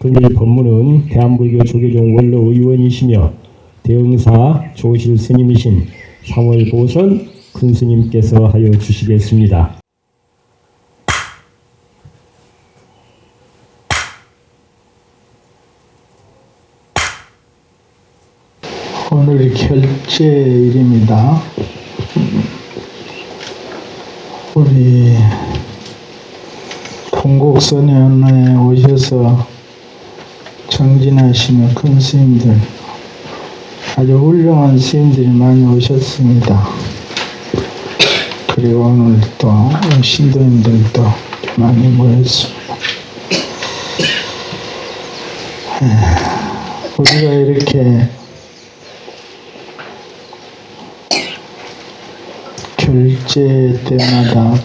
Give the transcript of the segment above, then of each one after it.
오늘 법문은 대한불교 조계종 원로 의원이시며 대흥사 조실 스님이신 3월 보선 큰 스님께서 하여 주시겠습니다. 오늘 결제일입니다. 우리 동국선연에 오셔서 정진하시는 큰 스님들, 아주 훌륭한 스님들이 많이 오셨습니다. 그리고 오늘 또 신도님들도 많이 모였습니다. 우리가 이렇게 결제 때마다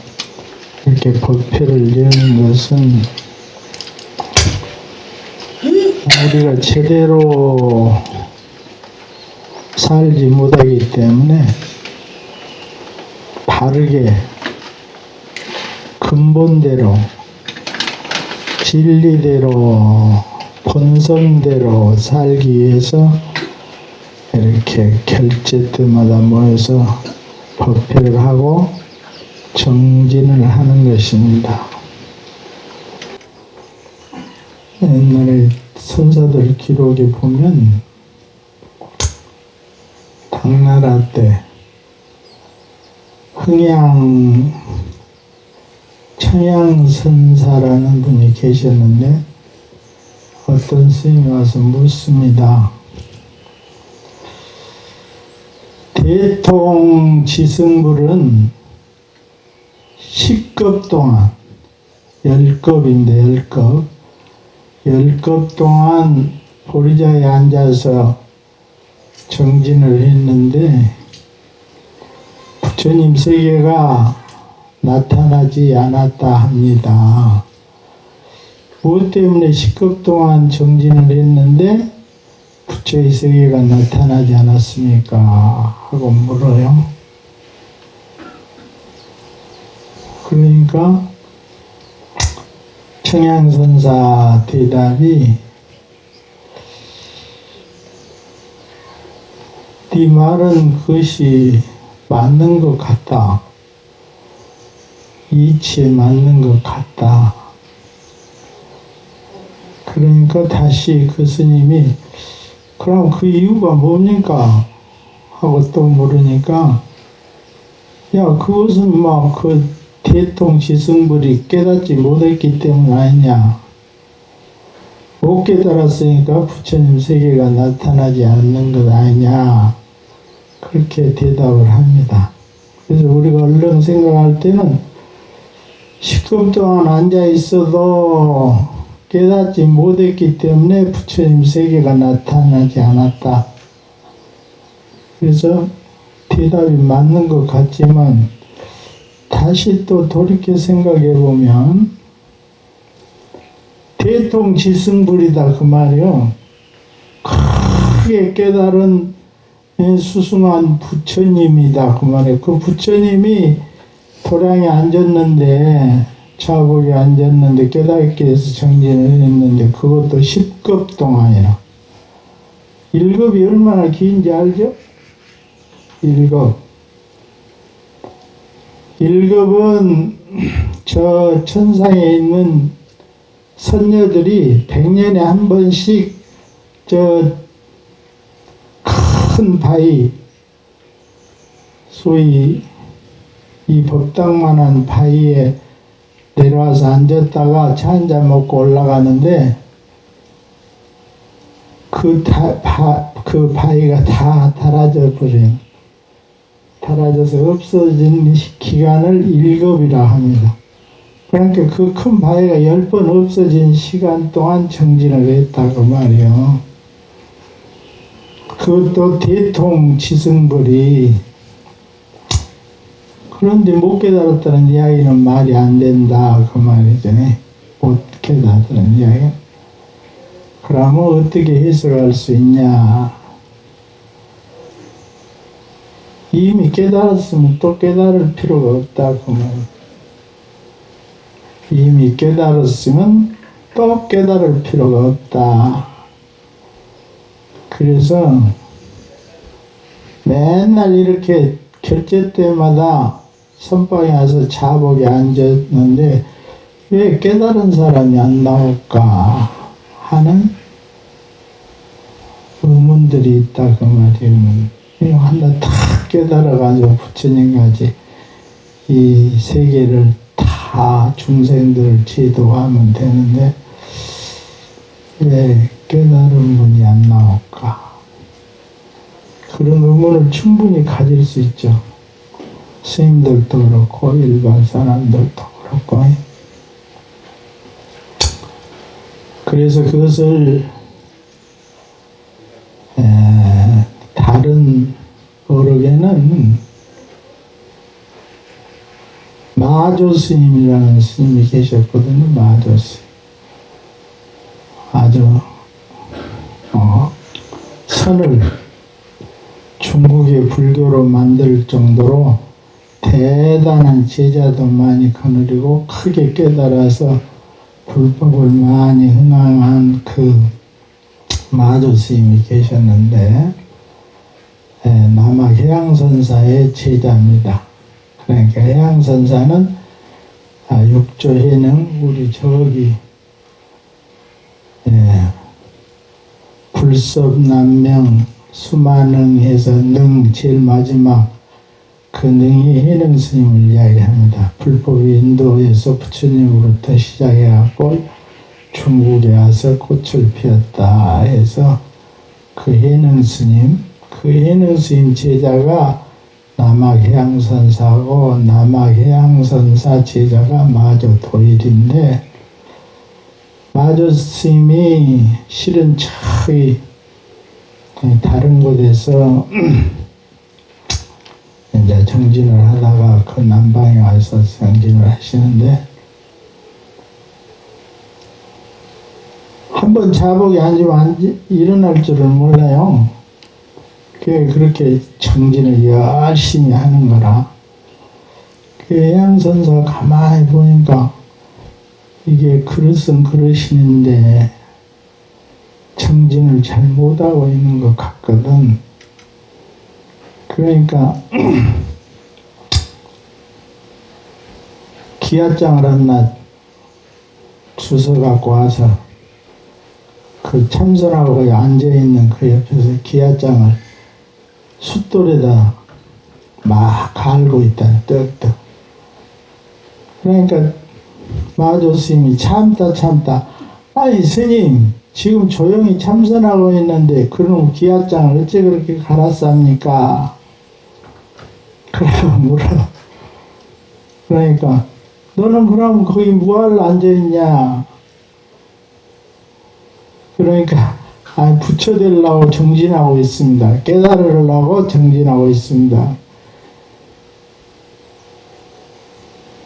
이렇게 법회를 여는 것은 우리가 제대로 살지 못하기 때문에 바르게 근본대로 진리대로 본성대로 살기 위해서 이렇게 결제 때마다 모여서 법회를 하고 정진을 하는 것입니다. 옛날에 선사들 기록에 보면 당나라 때 흥양 청양선사라는 분이 계셨는데 어떤 스님이 와서 묻습니다. 대통지승불은 10급 동안 10급인데 10급 동안 보리자에 앉아서 정진을 했는데 부처님 세계가 나타나지 않았다 합니다. 무엇 때문에 10급 동안 정진을 했는데 부처의 세계가 나타나지 않았습니까? 하고 물어요. 그러니까 청양선사 대답이 네 말은 그것이 맞는 것 같다. 이치에 맞는 것 같다. 그러니까 다시 그 스님이 그럼 그 이유가 뭡니까? 하고 또 물으니까 야 그것은 막 그 대통지승불이 깨닫지 못했기 때문 아니냐. 못 깨달았으니까 부처님 세계가 나타나지 않는 것 아니냐. 그렇게 대답을 합니다. 그래서 우리가 얼른 생각할 때는 10급 동안 앉아 있어도 깨닫지 못했기 때문에 부처님 세계가 나타나지 않았다. 그래서 대답이 맞는 것 같지만 다시 또 돌이켜 생각해 보면 대통지승불이다 그 말이요. 크게 깨달은 수승한 부처님이다 그 말이에요. 그 부처님이 도량에 앉았는데 차복에 앉았는데 깨닫기 위해서 정진을 했는데 그것도 10급 동안이라. 1급이 얼마나 긴지 알죠? 1급. 1급은 저 천상에 있는 선녀들이 100년에 한 번씩 저 큰 바위, 소위 이 법당만한 바위에 내려와서 앉았다가 차 한잔 먹고 올라가는데 그 바위가 다 닳아져 버려요. 닳아져서 없어진 기간을 1급이라 합니다. 그러니까 그 큰 바위가 10번 없어진 시간 동안 정진을 했다고 말이에요. 그것도 대통지승불이 그런데 못 깨달았다는 이야기는 말이 안 된다 그 말이죠. 못 깨달았다는 이야기. 그러면 어떻게 해석할 수 있냐. 이미 깨달았으면 또 깨달을 필요가 없다 그 말이에요. 이미 깨달았으면 또 깨달을 필요가 없다. 그래서 맨날 이렇게 결제 때마다 선방에 와서 자복에 앉았는데 왜 깨달은 사람이 안 나올까 하는 의문들이 있다 그 말이에요. 이거 하나 다 깨달아가지고 부처님까지 이 세계를 다 중생들을 지도하면 되는데 왜 깨달은 분이 안 나올까? 그런 의문을 충분히 가질 수 있죠. 스님들도 그렇고 일반 사람들도 그렇고. 그래서 그것을 다른 어록에는 마조 스님이라는 스님이 계셨거든요. 마조 스님. 아주 선을 중국의 불교로 만들 정도로 대단한 제자도 많이 거느리고 크게 깨달아서 불법을 많이 흥황한 그 마조 스님이 계셨는데 남학 해양선사의 제자입니다. 그러니까 해양선사는 육조해능 우리 저기 불섭남명 수만능에서 능 제일 마지막 그 능이 해능 스님을 이야기합니다. 불법이 인도에서 부처님으로부터 시작해갖고 중국에 와서 꽃을 피웠다 해서 그 해능 스님, 그 해능 스님 제자가 남학해양선사고 남학해양선사 제자가 마조 도일인데 마조 스님이 실은 저기 다른 곳에서 이제 정진을 하다가 그 남방에 와서 정진을 하시는데 한번 자복에 앉으면 일어날 줄을 몰라요. 그렇게 정진을 열심히 하는 거라. 그 해양선사 가만히 보니까 이게 그릇은 그릇인데 정진을 잘 못하고 있는 것 같거든. 그러니까 기아장을 하나 주워 갖고 와서 그 참선하고 거기 앉아있는 그 옆에서 기아장을 숫돌에다 막 갈고 있다. 떡떡. 그러니까 마조 스님이 참다 아니 스님 지금 조용히 참선하고 있는데 그럼 기아장을 어째 그렇게 갈았습니까? 그러고 물어. 그러니까 너는 그럼 거기 뭐하러 앉아있냐? 그러니까 부처되려고 정진하고 있습니다. 깨달으려고 정진하고 있습니다.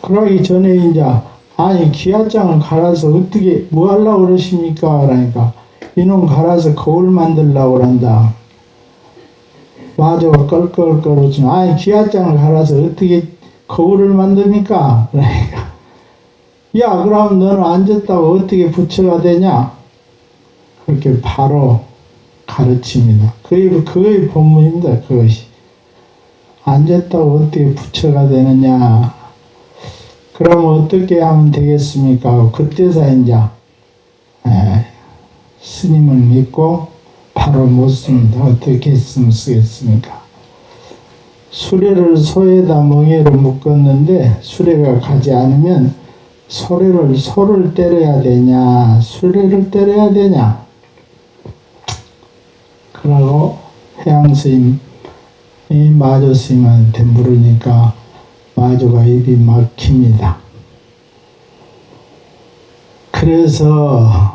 그러기 전에 이제 아니 기아장을 갈아서 어떻게 뭐 하려고 그러십니까? 그러니까 이놈 갈아서 거울 만들려고 그런다. 마저가 껄껄껄 아니 기아장을 갈아서 어떻게 거울을 만듭니까? 그러니까 야 그럼 너는 앉았다고 어떻게 부처가 되냐? 그렇게 바로 가르칩니다. 그의 본문입니다. 그것이 앉았다고 어떻게 부처가 되느냐? 그럼 어떻게 하면 되겠습니까? 그때서 이제 스님을 믿고 바로 묻습니다. 어떻게 했으면 쓰겠습니까? 수레를 소에다 멍에로 묶었는데 수레가 가지 않으면 소를 때려야 되냐 수레를 때려야 되냐 그러고 해양스님이 마조 스님한테 물으니까 마조가 입이 막힙니다. 그래서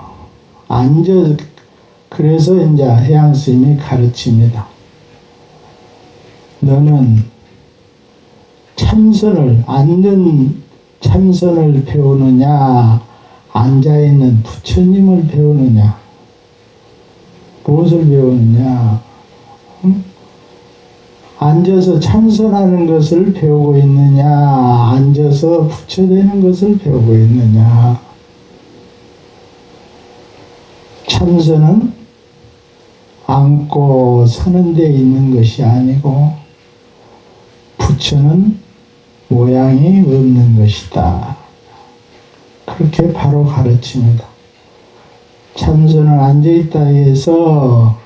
이제 해양스님이 가르칩니다. 너는 앉는 참선을 배우느냐, 앉아있는 부처님을 배우느냐, 무엇을 배우느냐, 응? 앉아서 참선하는 것을 배우고 있느냐, 앉아서 부처되는 것을 배우고 있느냐. 참선은 앉고 서는 데 있는 것이 아니고 부처는 모양이 없는 것이다. 그렇게 바로 가르칩니다. 참선은 앉아있다 해서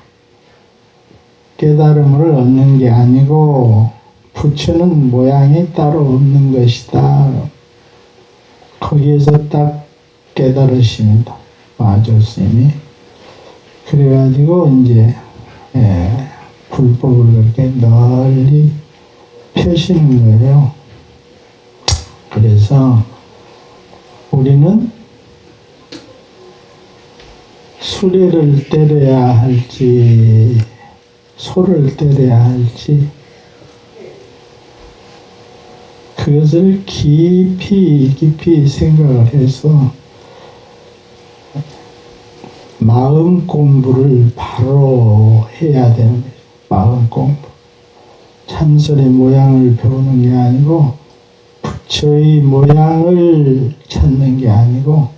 깨달음을 얻는 게 아니고 부처는 모양이 따로 없는 것이다. 거기에서 딱 깨달으십니다. 마조 스님이. 그래가지고 이제 불법을 그렇게 널리 펴시는 거예요. 그래서 우리는 수레를 때려야 할지 소를 때려야 할지 그것을 깊이 생각을 해서 마음 공부를 바로 해야 되는 거예요. 마음 공부. 참선의 모양을 배우는 게 아니고 부처의 모양을 찾는 게 아니고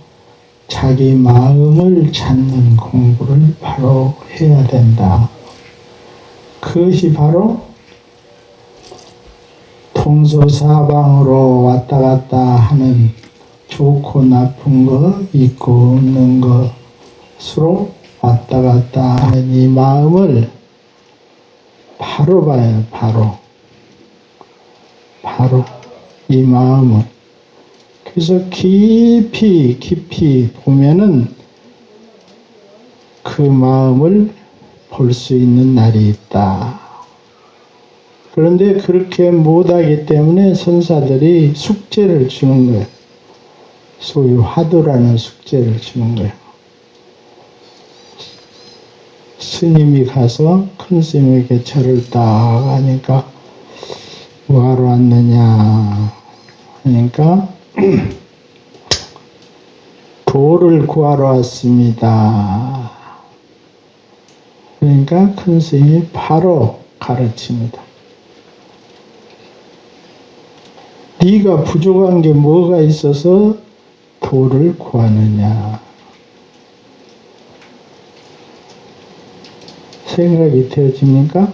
자기 마음을 찾는 공부를 바로 해야 된다. 그것이 바로 동서사방으로 왔다 갔다 하는 좋고 나쁜 거 있고 없는 것으로 왔다 갔다 하는 이 마음을 바로 봐요. 바로 이 마음을. 그래서 깊이 보면은 그 마음을 볼 수 있는 날이 있다. 그런데 그렇게 못하기 때문에 선사들이 숙제를 주는 거예요. 소위 화두라는 숙제를 주는 거예요. 스님이 가서 큰 스님에게 절을 딱 하니까 뭐하러 왔느냐 하니까 도를 구하러 왔습니다. 그러니까 큰 스님이 바로 가르칩니다. 네가 부족한 게 뭐가 있어서 도를 구하느냐. 생각이 되어집니까?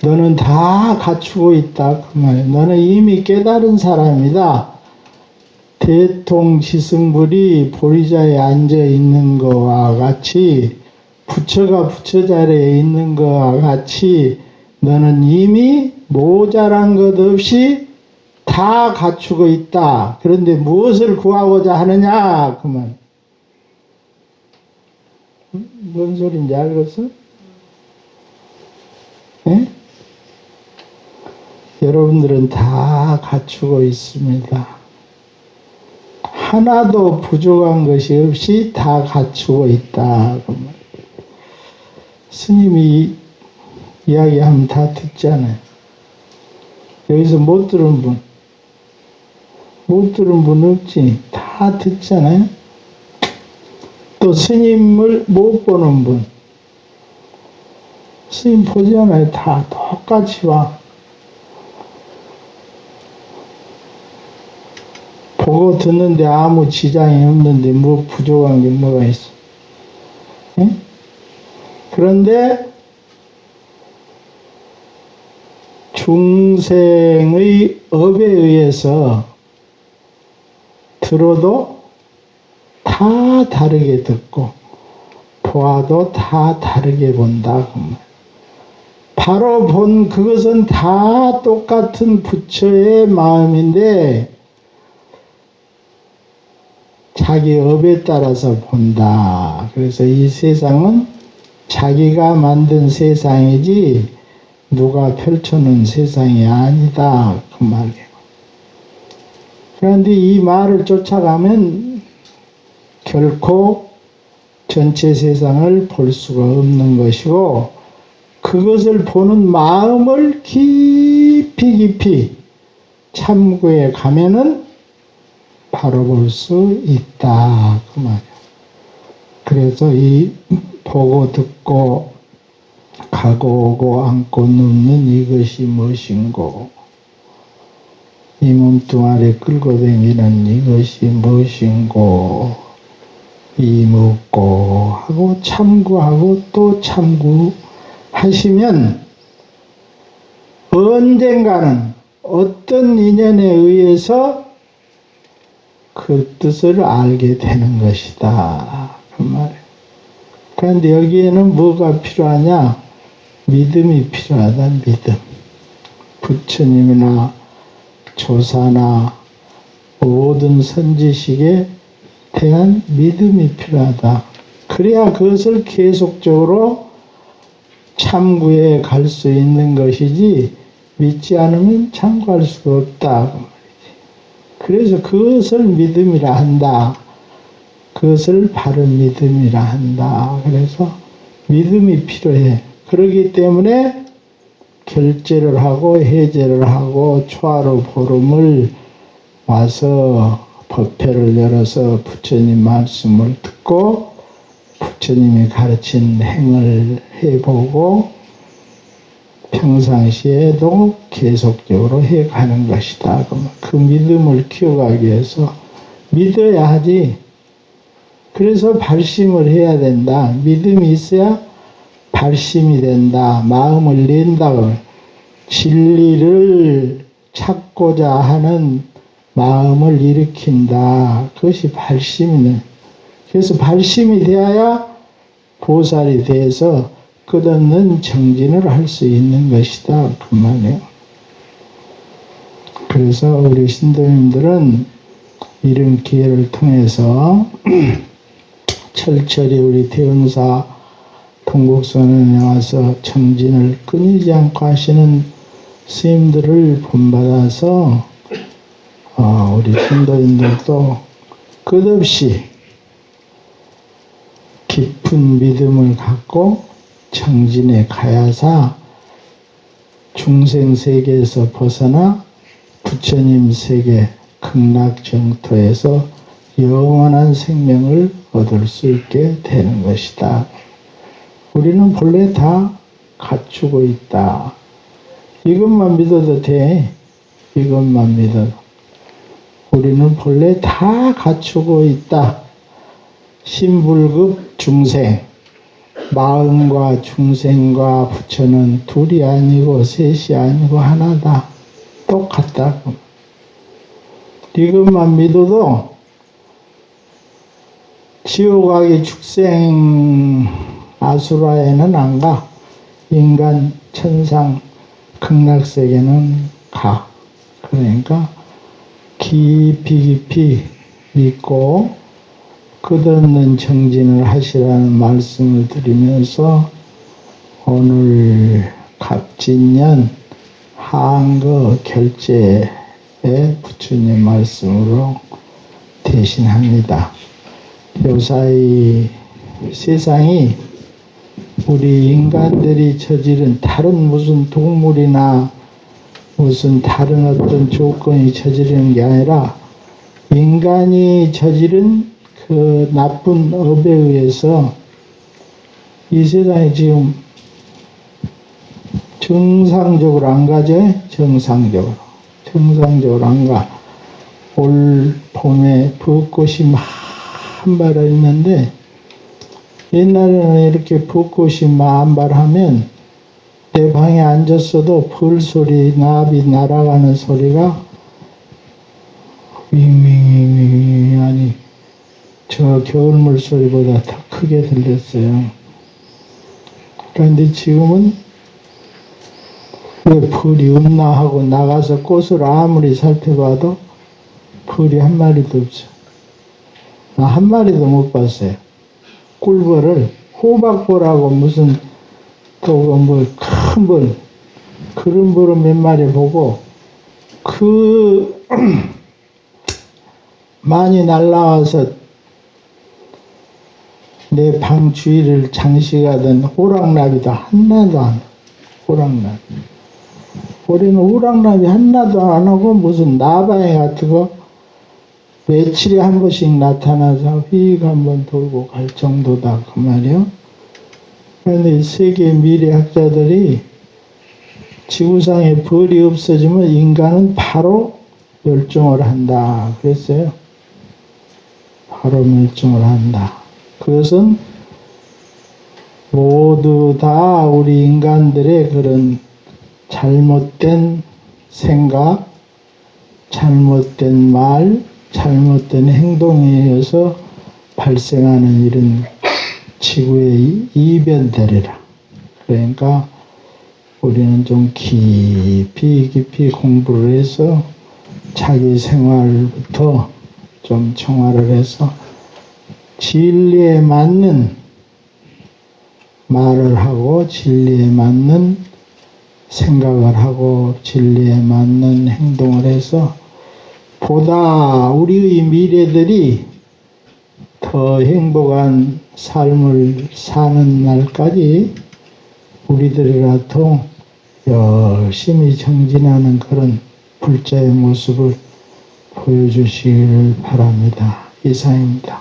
너는 다 갖추고 있다. 그 말이에요. 너는 이미 깨달은 사람이다. 대통지승불이 보리자에 앉아 있는 것과 같이 부처가 부처 자리에 있는 것과 같이 너는 이미 모자란 것 없이 다 갖추고 있다. 그런데 무엇을 구하고자 하느냐? 그 말. 뭔 소린지 알겠어? 예? 여러분들은 다 갖추고 있습니다. 하나도 부족한 것이 없이 다 갖추고 있다. 그 말. 스님이 이야기하면 다 듣잖아요. 여기서 못 들은 분 없지. 다 듣잖아요. 또 스님을 못 보는 분. 스님 보잖아요. 다 똑같이 와. 보고 듣는데 아무 지장이 없는데 뭐 부족한 게 뭐가 있어. 응? 그런데 중생의 업에 의해서 들어도 다 다르게 듣고 보아도 다 다르게 본다. 바로 본 그것은 다 똑같은 부처의 마음인데 자기 업에 따라서 본다. 그래서 이 세상은 자기가 만든 세상이지 누가 펼쳐놓은 세상이 아니다. 그 말이에요. 그런데 이 말을 쫓아가면 결코 전체 세상을 볼 수가 없는 것이고 그것을 보는 마음을 깊이 참고해 가면은 바로 볼 수 있다. 그 말이에요. 그래서 이 보고 듣고 가고 오고 앉고 눕는 이것이 무엇인고 이 몸뚱아리 끌고 다니는 이것이 무엇인고 이묻고 하고 참구하고 또 참구하시면 언젠가는 어떤 인연에 의해서 그 뜻을 알게 되는 것이다. 그 말이에요. 그런데 여기에는 뭐가 필요하냐? 믿음이 필요하다. 믿음. 부처님이나 조사나 모든 선지식에 대한 믿음이 필요하다. 그래야 그것을 계속적으로 참구해 갈 수 있는 것이지 믿지 않으면 참고할 수가 없다. 그래서 그것을 믿음이라 한다. 그것을 바른 믿음이라 한다. 그래서 믿음이 필요해. 그렇기 때문에 결제를 하고 해제를 하고 초하루 보름을 와서 법회를 열어서 부처님 말씀을 듣고 부처님이 가르친 행을 해보고 평상시에도 계속적으로 해가는 것이다. 그 믿음을 키워가기 위해서 믿어야 하지. 그래서 발심을 해야 된다. 믿음이 있어야 발심이 된다. 마음을 낸다. 진리를 찾고자 하는 마음을 일으킨다. 그것이 발심이네. 그래서 발심이 되어야 보살이 돼서 끝없는 정진을 할 수 있는 것이다. 그 말이에요. 그래서 우리 신도님들은 이런 기회를 통해서 철저히 우리 대흥사 동국선언에 와서 정진을 끊이지 않고 하시는 스님들을 본받아서 우리 신도님들도 끝없이 깊은 믿음을 갖고 정진에 가야사 중생 세계에서 벗어나 부처님 세계 극락정토에서 영원한 생명을 얻을 수 있게 되는 것이다. 우리는 본래 다 갖추고 있다. 이것만 믿어도 돼. 이것만 믿어도. 우리는 본래 다 갖추고 있다. 신불급 중생. 마음과 중생과 부처는 둘이 아니고 셋이 아니고 하나다. 똑같다. 이것만 믿어도 지옥하기 축생 아수라에는 안 가. 인간 천상 극락세계는 가. 그러니까 깊이 믿고 끝없는 정진을 하시라는 말씀을 드리면서 오늘 갑진년 한거 결제의 부처님 말씀으로 대신합니다. 요사이 세상이 우리 인간들이 저지른 다른 무슨 동물이나 무슨 다른 어떤 조건이 저지르는 게 아니라 인간이 저지른 그 나쁜 업에 의해서 이 세상이 지금 정상적으로 안 가죠? 정상적으로 안 가. 올 봄에 벚꽃이 만발해 있는데 옛날에는 이렇게 벚꽃이 만발하면 내 방에 앉았어도 벌소리, 나비 날아가는 소리가 윙윙윙윙 하니 저 겨울물 소리보다 더 크게 들렸어요. 그런데 지금은 왜 벌이 없나 하고 나가서 꽃을 아무리 살펴봐도 벌이 한 마리도 없어. 나 한 마리도 못 봤어요. 꿀벌을 호박벌하고 무슨 또 뭐 큰 벌 그런 벌은 몇 마리 보고 그 많이 날라와서 내 방 주위를 장식하던 호랑나비도 하나도 안 해. 호랑나비. 올해는 호랑나비 하나도 안 하고 무슨 나방에 같은 거 며칠에 한 번씩 나타나서 휙 한번 돌고 갈 정도다 그 말이요. 그런데 세계 미래학자들이 지구상에 벌이 없어지면 인간은 바로 멸종을 한다 그랬어요. 바로 멸종을 한다. 그것은 모두 다 우리 인간들의 그런 잘못된 생각, 잘못된 말, 잘못된 행동에 의해서 발생하는 이런 지구의 이변들이라. 그러니까 우리는 좀 깊이 공부를 해서 자기 생활부터 좀 정화를 해서 진리에 맞는 말을 하고 진리에 맞는 생각을 하고 진리에 맞는 행동을 해서 보다 우리의 미래들이 더 행복한 삶을 사는 날까지 우리들이라도 열심히 정진하는 그런 불자의 모습을 보여주시길 바랍니다. 이상입니다.